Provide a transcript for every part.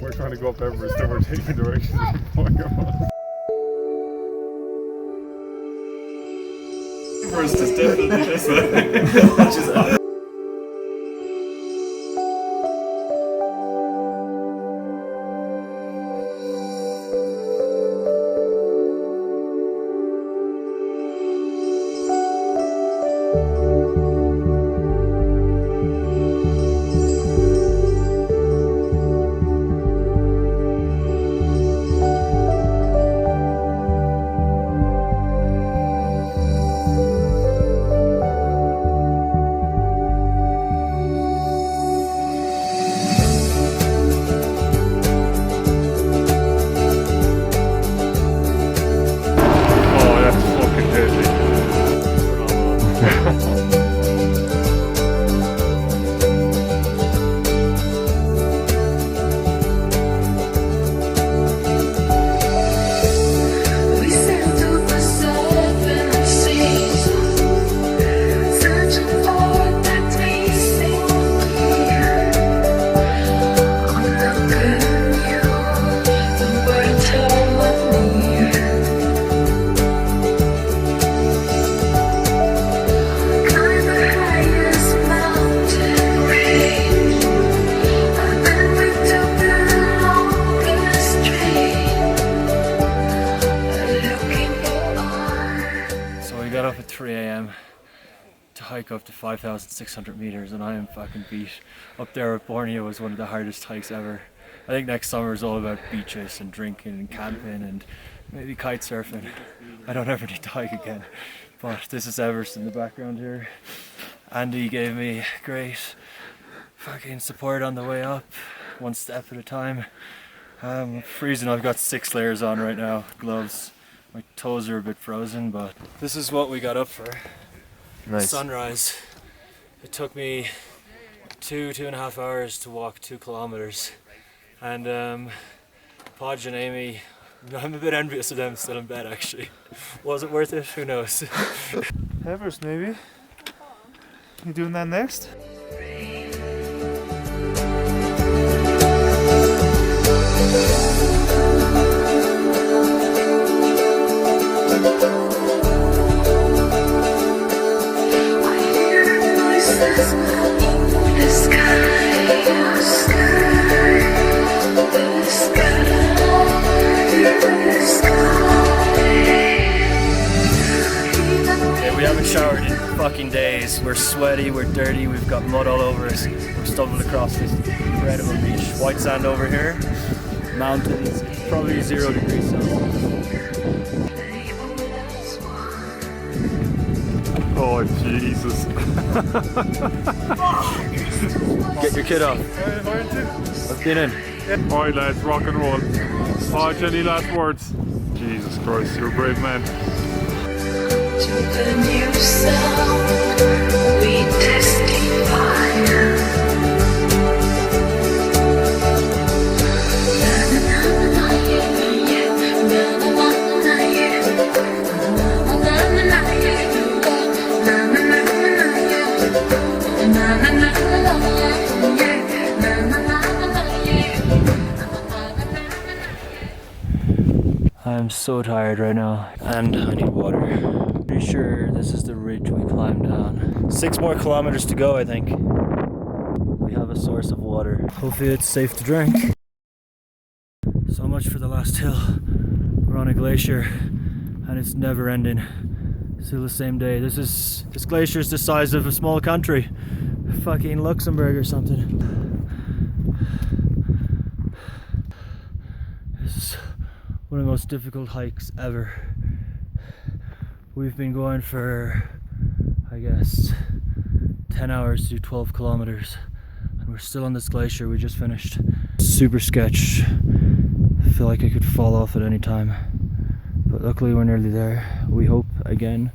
We're trying to go up Everest and we're taking directions from Everest is definitely this way. Up at 3 a.m. to hike up to 5,600 meters, and I am fucking beat. Up there at Borneo was one of the hardest hikes ever. I think next summer is all about beaches and drinking and camping and maybe kite surfing. I don't ever need to hike again. But this is Everest in the background here. Andy gave me great fucking support on the way up, one step at a time. I'm freezing. I've got 6 layers on right now, gloves. My toes are a bit frozen, but this is what we got up for. Nice. Sunrise. It took me 2.5 hours to walk 2 kilometers. And Podge and Amy, I'm a bit envious of them still in bed actually. Was it worth it? Who knows? Everest maybe. You doing that next? We haven't showered in fucking days. We're sweaty, we're dirty, we've got mud all over us. We're stumbling across this incredible beach. White sand over here, mountains, probably 0 degrees Celsius. Oh Jesus. Get your kid off. I've been in. Alright lads, rock and roll. Podge, any last words? Jesus Christ, you're a brave man. To the new sound, we testify. I'm so tired right now, and I need water. Pretty sure this is the ridge we climbed down. 6 more kilometers to go, I think. We have a source of water. Hopefully it's safe to drink. So much for the last hill. We're on a glacier, and it's never ending. Still the same day. This glacier is the size of a small country. Fucking Luxembourg or something. This is one of the most difficult hikes ever. We've been going for, I guess, 10 hours to do 12 kilometers, and we're still on this glacier we just finished. Super sketch. I feel like I could fall off at any time, but luckily we're nearly there. We hope again.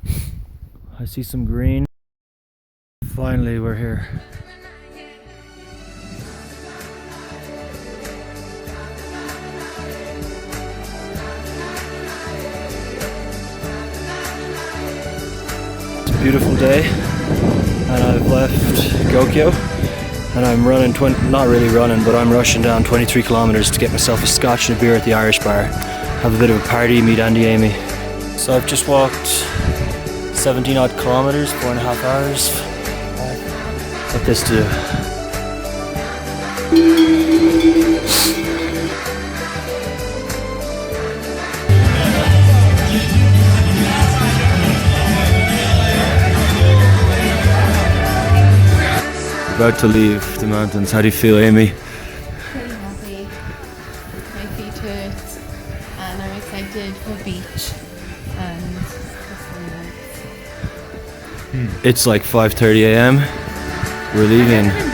I see some green. Finally we're here. Beautiful day, and I've left Gokyo and I'm running, not really running, but I'm rushing down 23 kilometers to get myself a scotch and a beer at the Irish bar. Have a bit of a party, meet Andy Amy. So I've just walked 17 odd kilometers, 4.5 hours. Got this to do. About to leave the mountains. How do you feel, Amy? Pretty happy. My feet hurt and I'm excited for beach and the sunlight. It's like 5:30 a.m. We're leaving.